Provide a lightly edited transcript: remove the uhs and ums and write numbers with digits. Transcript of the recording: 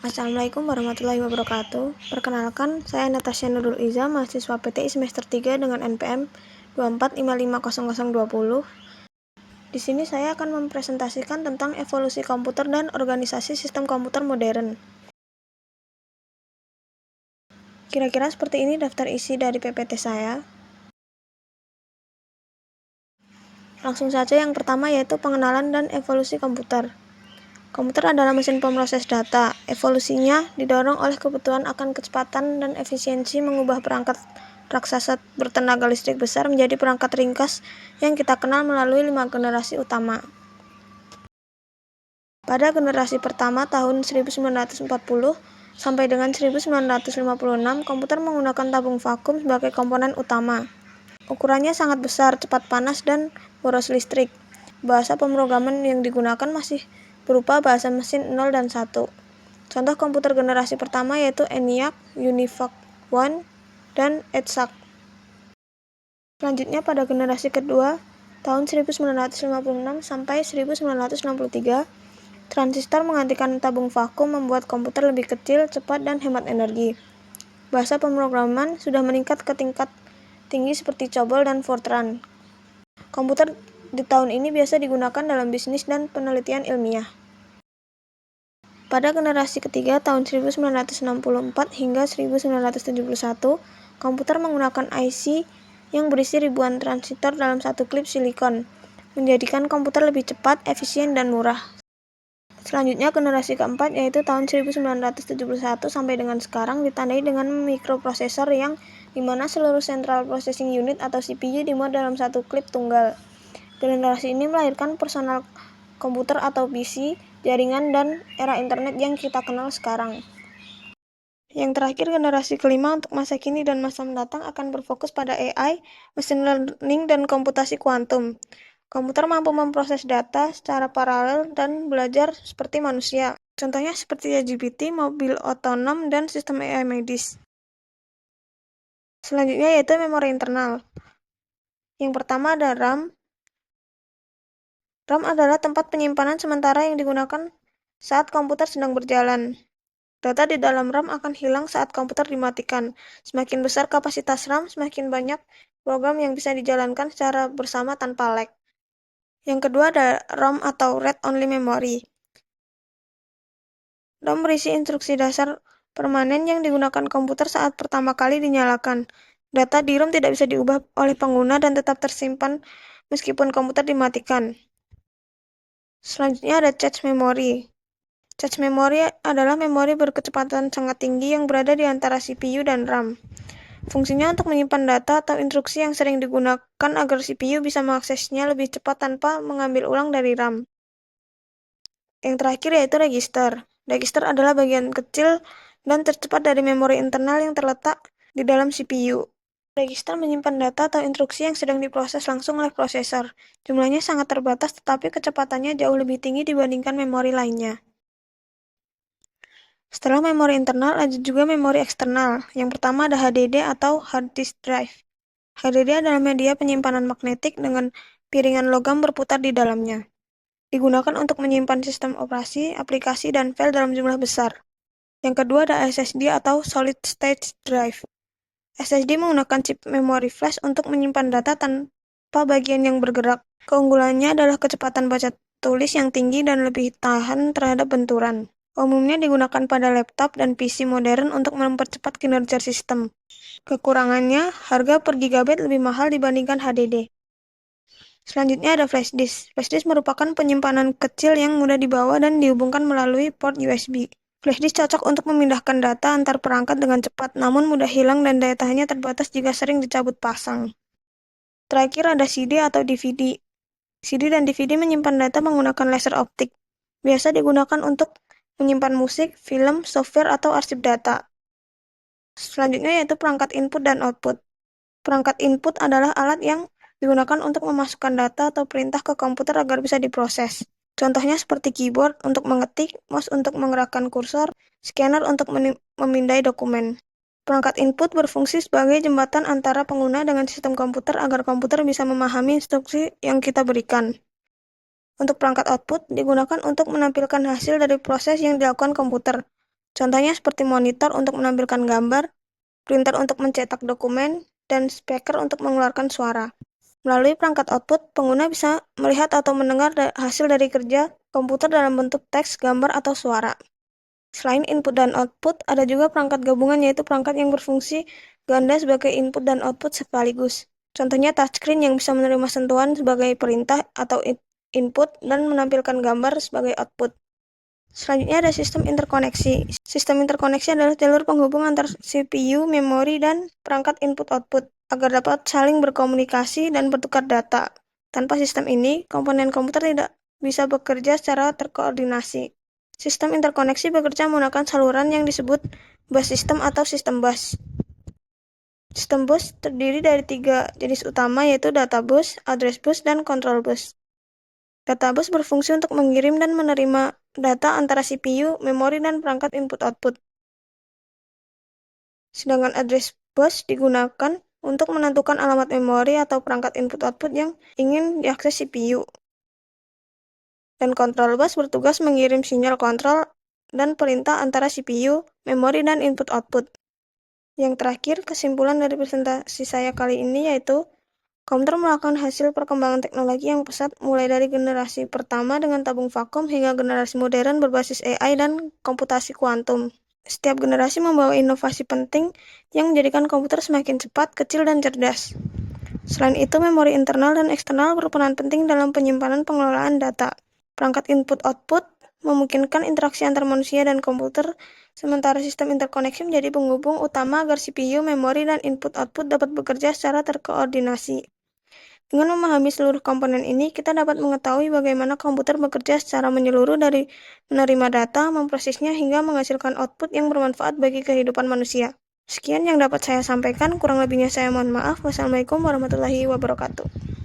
Assalamualaikum warahmatullahi wabarakatuh. Perkenalkan, saya Natasha Nurul Iza, mahasiswa PTI semester 3 dengan NPM 2455020. Di sini saya akan mempresentasikan tentang evolusi komputer dan organisasi sistem komputer modern. Kira-kira seperti ini daftar isi dari PPT saya. Langsung saja yang pertama yaitu pengenalan dan evolusi komputer. Komputer adalah mesin pemroses data. Evolusinya didorong oleh kebutuhan akan kecepatan dan efisiensi mengubah perangkat raksasa bertenaga listrik besar menjadi perangkat ringkas yang kita kenal melalui 5 generasi utama. Pada generasi pertama tahun 1940 sampai dengan 1956, komputer menggunakan tabung vakum sebagai komponen utama. Ukurannya sangat besar, cepat panas, dan boros listrik. Bahasa pemrograman yang digunakan masih berupa bahasa mesin 0 dan 1. Contoh komputer generasi pertama yaitu ENIAC, UNIVAC 1, dan EDSAC. Selanjutnya pada generasi kedua, tahun 1956 sampai 1963, transistor menggantikan tabung vakum membuat komputer lebih kecil, cepat, dan hemat energi. Bahasa pemrograman sudah meningkat ke tingkat tinggi seperti COBOL dan Fortran. Komputer di tahun ini biasa digunakan dalam bisnis dan penelitian ilmiah. Pada generasi ketiga tahun 1964 hingga 1971, komputer menggunakan IC yang berisi ribuan transistor dalam satu klip silikon, menjadikan komputer lebih cepat, efisien, dan murah. Selanjutnya generasi keempat yaitu tahun 1971 sampai dengan sekarang ditandai dengan mikroprosesor yang dimana seluruh Central Processing Unit atau CPU dimuat dalam satu klip tunggal. Generasi ini melahirkan personal komputer atau PC, jaringan, dan era internet yang kita kenal sekarang. Yang terakhir, generasi kelima untuk masa kini dan masa mendatang akan berfokus pada AI, machine learning, dan komputasi kuantum. Komputer mampu memproses data secara paralel dan belajar seperti manusia. Contohnya seperti ChatGPT, mobil otonom, dan sistem AI medis. Selanjutnya yaitu memori internal. Yang pertama ada RAM. RAM adalah tempat penyimpanan sementara yang digunakan saat komputer sedang berjalan. Data di dalam RAM akan hilang saat komputer dimatikan. Semakin besar kapasitas RAM, semakin banyak program yang bisa dijalankan secara bersama tanpa lag. Yang kedua ada ROM atau Read Only Memory. ROM berisi instruksi dasar permanen yang digunakan komputer saat pertama kali dinyalakan. Data di ROM tidak bisa diubah oleh pengguna dan tetap tersimpan meskipun komputer dimatikan. Selanjutnya ada Cache Memory. Cache Memory adalah memori berkecepatan sangat tinggi yang berada di antara CPU dan RAM. Fungsinya untuk menyimpan data atau instruksi yang sering digunakan agar CPU bisa mengaksesnya lebih cepat tanpa mengambil ulang dari RAM. Yang terakhir yaitu register. Register adalah bagian kecil dan tercepat dari memori internal yang terletak di dalam CPU. Register menyimpan data atau instruksi yang sedang diproses langsung oleh prosesor. Jumlahnya sangat terbatas tetapi kecepatannya jauh lebih tinggi dibandingkan memori lainnya. Setelah memori internal, ada juga memori eksternal. Yang pertama ada HDD atau Hard Disk Drive. HDD adalah media penyimpanan magnetik dengan piringan logam berputar di dalamnya. Digunakan untuk menyimpan sistem operasi, aplikasi, dan file dalam jumlah besar. Yang kedua ada SSD atau Solid State Drive. SSD menggunakan chip memori flash untuk menyimpan data tanpa bagian yang bergerak. Keunggulannya adalah kecepatan baca tulis yang tinggi dan lebih tahan terhadap benturan. Umumnya digunakan pada laptop dan PC modern untuk mempercepat kinerja sistem. Kekurangannya, harga per gigabyte lebih mahal dibandingkan HDD. Selanjutnya ada flash disk. Flash disk merupakan penyimpanan kecil yang mudah dibawa dan dihubungkan melalui port USB. Flash disk cocok untuk memindahkan data antar perangkat dengan cepat, namun mudah hilang dan daya tahannya terbatas jika sering dicabut pasang. Terakhir ada CD atau DVD. CD dan DVD menyimpan data menggunakan laser optik. Biasa digunakan untuk menyimpan musik, film, software, atau arsip data. Selanjutnya yaitu perangkat input dan output. Perangkat input adalah alat yang digunakan untuk memasukkan data atau perintah ke komputer agar bisa diproses. Contohnya seperti keyboard untuk mengetik, mouse untuk menggerakkan kursor, scanner untuk memindai dokumen. Perangkat input berfungsi sebagai jembatan antara pengguna dengan sistem komputer agar komputer bisa memahami instruksi yang kita berikan. Untuk perangkat output digunakan untuk menampilkan hasil dari proses yang dilakukan komputer. Contohnya seperti monitor untuk menampilkan gambar, printer untuk mencetak dokumen, dan speaker untuk mengeluarkan suara. Melalui perangkat output, pengguna bisa melihat atau mendengar hasil dari kerja komputer dalam bentuk teks, gambar, atau suara. Selain input dan output, ada juga perangkat gabungan, yaitu perangkat yang berfungsi ganda sebagai input dan output sekaligus. Contohnya touchscreen yang bisa menerima sentuhan sebagai perintah atau input dan menampilkan gambar sebagai output. Selanjutnya ada sistem interkoneksi. Sistem interkoneksi adalah jalur penghubung antar CPU, memori, dan perangkat input-output agar dapat saling berkomunikasi dan bertukar data. Tanpa sistem ini, komponen komputer tidak bisa bekerja secara terkoordinasi. Sistem interkoneksi bekerja menggunakan saluran yang disebut bus system atau sistem bus. Sistem bus terdiri dari 3 jenis utama, yaitu data bus, address bus, dan control bus. Data bus berfungsi untuk mengirim dan menerima data antara CPU, memori, dan perangkat input-output. Sedangkan address bus digunakan untuk menentukan alamat memori atau perangkat input-output yang ingin diakses CPU. Dan control bus bertugas mengirim sinyal kontrol dan perintah antara CPU, memori, dan input-output. Yang terakhir, kesimpulan dari presentasi saya kali ini yaitu komputer melakukan hasil perkembangan teknologi yang pesat mulai dari generasi pertama dengan tabung vakum hingga generasi modern berbasis AI dan komputasi kuantum. Setiap generasi membawa inovasi penting yang menjadikan komputer semakin cepat, kecil, dan cerdas. Selain itu, memori internal dan eksternal berperan penting dalam penyimpanan pengelolaan data. Perangkat input-output memungkinkan interaksi antar manusia dan komputer, sementara sistem interkoneksi menjadi penghubung utama agar CPU, memori, dan input-output dapat bekerja secara terkoordinasi. Dengan memahami seluruh komponen ini, kita dapat mengetahui bagaimana komputer bekerja secara menyeluruh dari menerima data, memprosesnya, hingga menghasilkan output yang bermanfaat bagi kehidupan manusia. Sekian yang dapat saya sampaikan, kurang lebihnya saya mohon maaf. Wassalamualaikum warahmatullahi wabarakatuh.